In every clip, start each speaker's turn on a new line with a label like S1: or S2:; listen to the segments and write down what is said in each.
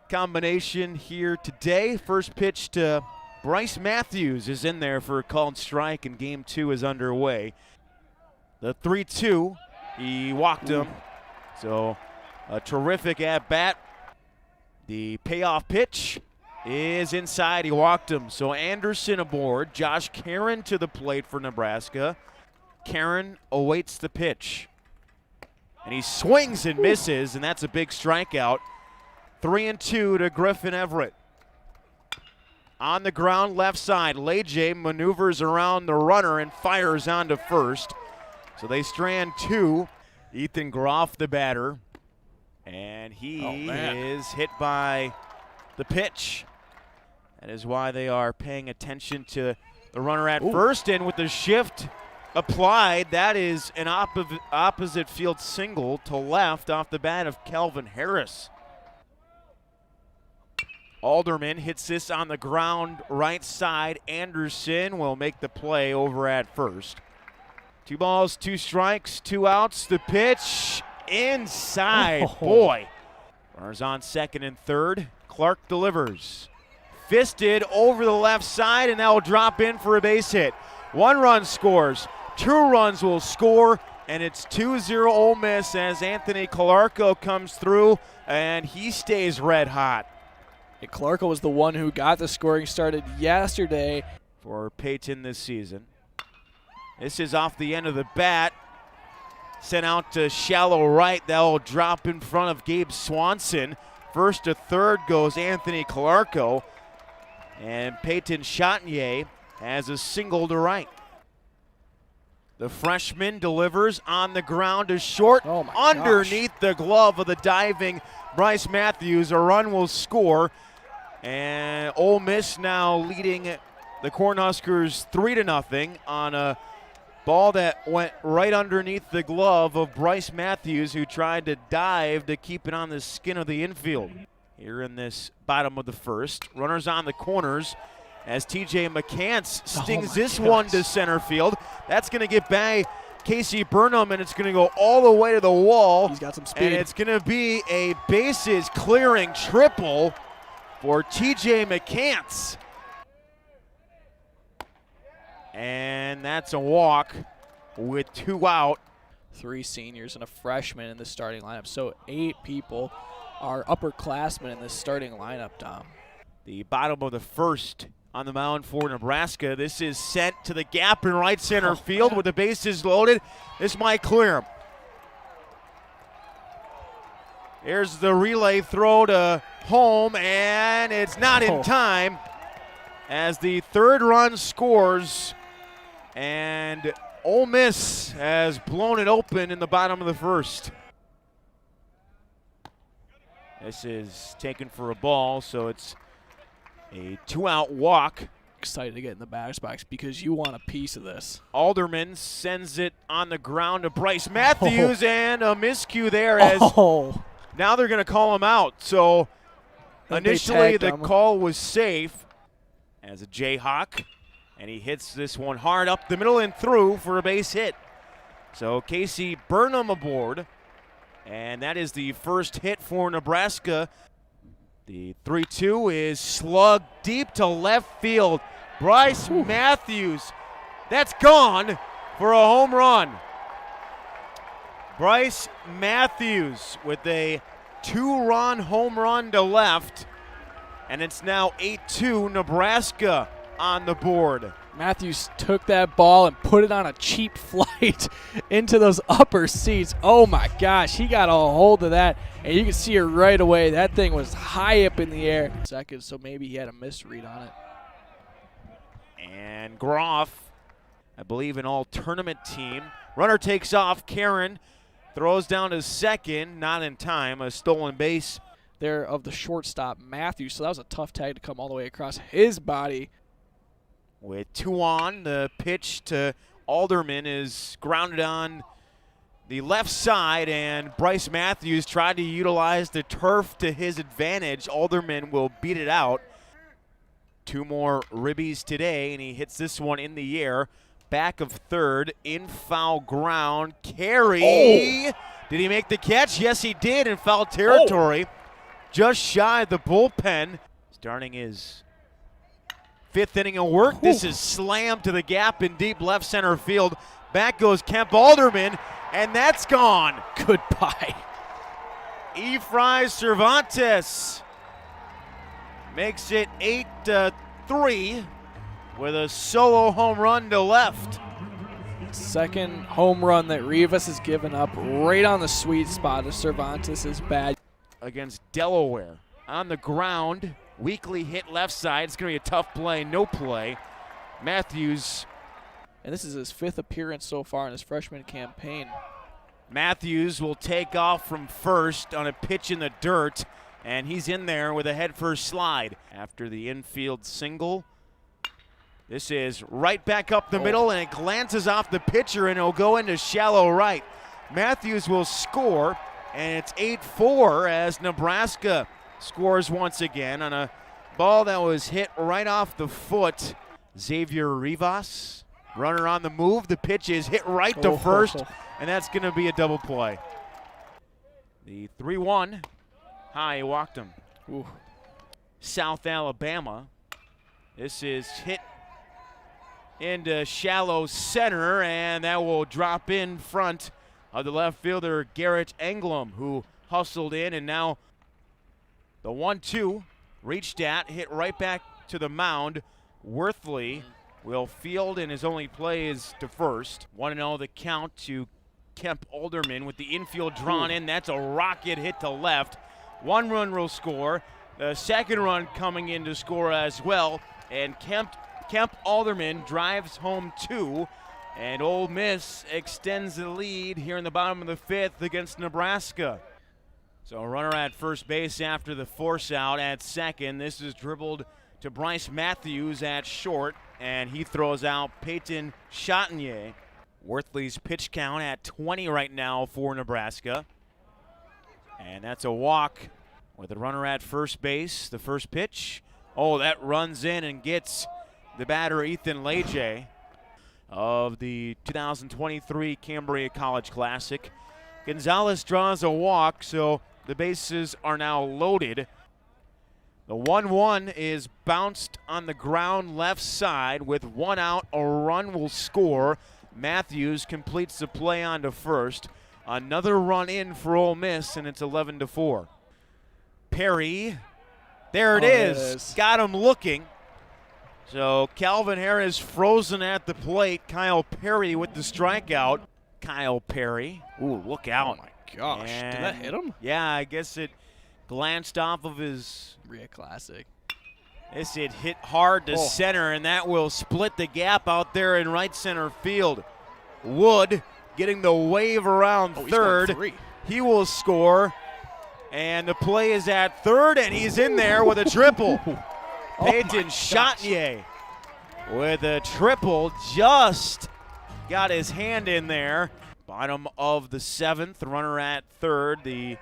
S1: combination here today. First pitch to Bryce Matthews is in there for a called strike, and game 2 is underway. The 3-2, he walked him. So a terrific at-bat. The payoff pitch is inside. He walked him. So Anderson aboard. Josh Karen to the plate for Nebraska. Karen awaits the pitch. And he swings and misses, and that's a big strikeout. 3-2 to Griffin Everett. On the ground, left side, Leje maneuvers around the runner and fires onto first. So they strand 2. Ethan Groff, the batter. And he is hit by the pitch. That is why they are paying attention to the runner at first. And with the shift applied, that is an opposite field single to left off the bat of Calvin Harris. Alderman hits this on the ground right side. Anderson will make the play over at first. 2 balls, 2 strikes, 2 outs. The pitch inside. Boy. Runners on second and third. Clark delivers. Fisted over the left side, and that will drop in for a base hit. 1 run scores. 2 runs will score, and it's 2-0 Ole Miss as Anthony Calarco comes through, and he stays red hot.
S2: And Clarko was the one who got the scoring started yesterday
S1: for Peyton this season. This is off the end of the bat. Sent out to shallow right. That will drop in front of Gabe Swanson. First to third goes Anthony Calarco. And Peyton Chatinier has a single to right. The freshman delivers on the ground to short. Underneath the glove of the diving Bryce Matthews. A run will score. And Ole Miss now leading the Cornhuskers 3-0 on a ball that went right underneath the glove of Bryce Matthews, who tried to dive to keep it on the skin of the infield. Here in this bottom of the first, runners on the corners as TJ McCants stings this one to center field. That's going to get by Casey Burnham, and it's going to go all the way to the wall.
S2: He's got some speed.
S1: And it's going to be a bases clearing triple for TJ McCants. And that's a walk with 2 out.
S2: 3 seniors and a freshman in the starting lineup. So 8 people are upperclassmen in this starting lineup, Dom.
S1: The bottom of the first on the mound for Nebraska. This is sent to the gap in right center field with the bases loaded. This might clear him. Here's the relay throw to home, and it's not in time as the 3rd run scores, and Ole Miss has blown it open in the bottom of the first. This is taken for a ball, so it's a 2-out walk.
S2: Excited to get in the batter's box because you want a piece of this.
S1: Alderman sends it on the ground to Bryce Matthews, and a miscue there as now they're going to call him out. So initially the call was safe as a Jayhawk, and he hits this one hard up the middle and through for a base hit. So Casey Burnham aboard, and that is the first hit for Nebraska. The 3-2 is slugged deep to left field. Bryce Matthews, that's gone for a home run. Bryce Matthews with a 2-run home run to left, and it's now 8-2 Nebraska on the board.
S2: Matthews took that ball and put it on a cheap flight into those upper seats. Oh my gosh, he got a hold of that, and you can see it right away. That thing was high up in the air. Second, so maybe he had a misread on it.
S1: And Groff, I believe an all-tournament team. Runner takes off. Karen throws down to second, not in time. A stolen base
S2: there of the shortstop, Matthews. So that was a tough tag to come all the way across his body.
S1: With 2 on, the pitch to Alderman is grounded on the left side, and Bryce Matthews tried to utilize the turf to his advantage. Alderman will beat it out. 2 more ribbies today, and he hits this one in the air. Back of third, in foul ground. Carey. Did he make the catch? Yes, he did in foul territory. just shy of the bullpen. Starting his 5th inning of work. This is slammed to the gap in deep left center field. Back goes Kemp Alderman, and that's gone.
S2: Goodbye.
S1: Efrain Cervantes makes it 8-3 with a solo home run to left.
S2: Second home run that Rivas has given up right on the sweet spot of Cervantes' bat.
S1: Against Delaware. On the ground, weakly hit left side. It's going to be a tough play, no play. Matthews.
S2: And this is his 5th appearance so far in his freshman campaign.
S1: Matthews will take off from first on a pitch in the dirt, and he's in there with a head-first slide. After the infield single, this is right back up the middle, and it glances off the pitcher, and it'll go into shallow right. Matthews will score, and it's 8-4 as Nebraska scores once again on a ball that was hit right off the foot. Xavier Rivas, runner on the move. The pitch is hit right to first, and that's going to be a double play. The 3-1, high, walked him.
S2: Ooh.
S1: South Alabama. This is hit into shallow center, and that will drop in front of the left fielder, Garrett Englum, who hustled in, and now the 1-2 reached at, hit right back to the mound. Worthley will field, and his only play is to first. 1-0 the count to Kemp Alderman with the infield drawn in. That's a rocket hit to left. 1 run will score. The second run coming in to score as well. And Kemp Alderman drives home 2. And Ole Miss extends the lead here in the bottom of the 5th against Nebraska. So a runner at first base after the force out at second. This is dribbled to Bryce Matthews at short, and he throws out Peyton Chatinier. Worthley's pitch count at 20 right now for Nebraska. And that's a walk with a runner at first base. The first pitch. Oh, that runs in and gets the batter Ethan Leje of the 2023 Cambria College Classic. Gonzalez draws a walk, so the bases are now loaded. The 1-1 is bounced on the ground left side. With 1 out, a run will score. Matthews completes the play on to first. Another run in for Ole Miss, and it's 11-4. Perry, there it is. Got him looking. So Calvin Harris frozen at the plate. Kyle Perry with the strikeout. Kyle Perry. Ooh, look out.
S2: Oh, my gosh.
S1: And
S2: did that hit him?
S1: Yeah, I guess it glanced off of his.
S2: Cambria Classic.
S1: This it hit hard to center, and that will split the gap out there in right center field. Wood getting the wave around third. He will score, and the play is at third, and he's in there with a triple. Peyton Chatinier with a triple, just got his hand in there. Bottom of the 7th, runner at third. The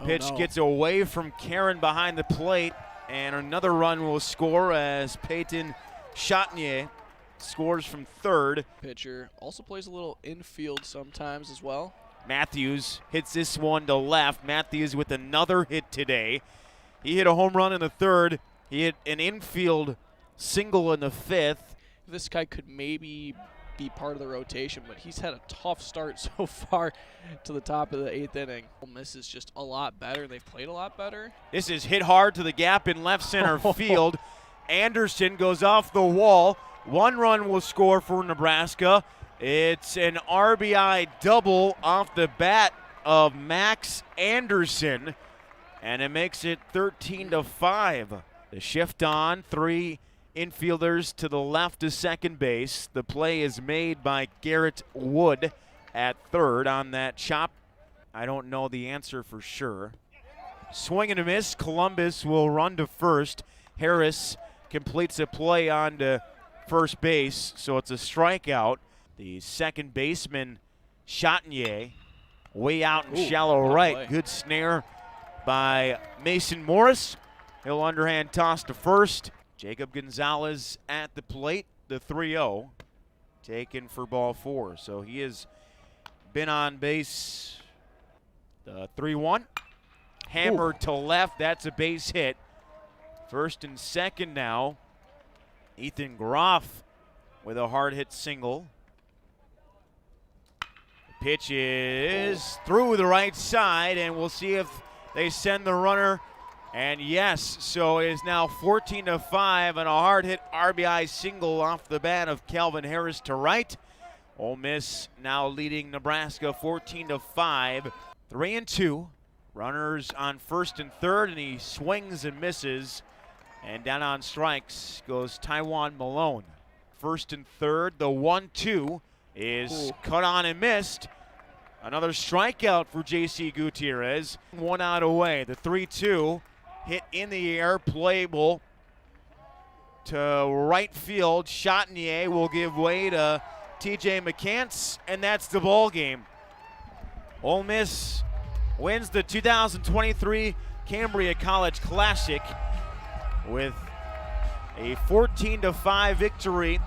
S1: pitch gets away from Karen behind the plate, and another run will score as Peyton Chatinier scores from third.
S2: Pitcher also plays a little infield sometimes as well.
S1: Matthews hits this one to left. Matthews with another hit today. He hit a home run in the 3rd. He hit an infield single in the 5th.
S2: This guy could maybe be part of the rotation, but he's had a tough start so far to the top of the 8th inning. Ole Miss is just a lot better. They've played a lot better.
S1: This is hit hard to the gap in left center field. Anderson goes off the wall. 1 run will score for Nebraska. It's an RBI double off the bat of Max Anderson, and it makes it 13-5. The shift on, 3 infielders to the left of second base. The play is made by Garrett Wood at third on that chop. I don't know the answer for sure. Swing and a miss. Columbus will run to first. Harris completes a play on to first base, so it's a strikeout. The second baseman, Chatinier, way out in shallow right.
S2: Play.
S1: Good snare by Mason Morris. He'll underhand toss to first. Jacob Gonzalez at the plate, the 3-0, taken for ball 4. So he has been on base. The 3-1. hammered to left. That's a base hit. First and second now. Ethan Groff with a hard hit single. The pitch is through the right side, and we'll see if they send the runner. And yes, so it is now 14-5 and a hard hit RBI single off the bat of Calvin Harris to right. Ole Miss now leading Nebraska 14-5. 3-2. Runners on first and third, and he swings and misses. And down on strikes goes Taiwan Malone. First and third, the 1-2 is cut on and missed. Another strikeout for J.C. Gutierrez. 1 out away. The 3-2 hit in the air, playable to right field. Chatinier will give way to T.J. McCants, and that's the ball game. Ole Miss wins the 2023 Cambria College Classic with a 14-5 victory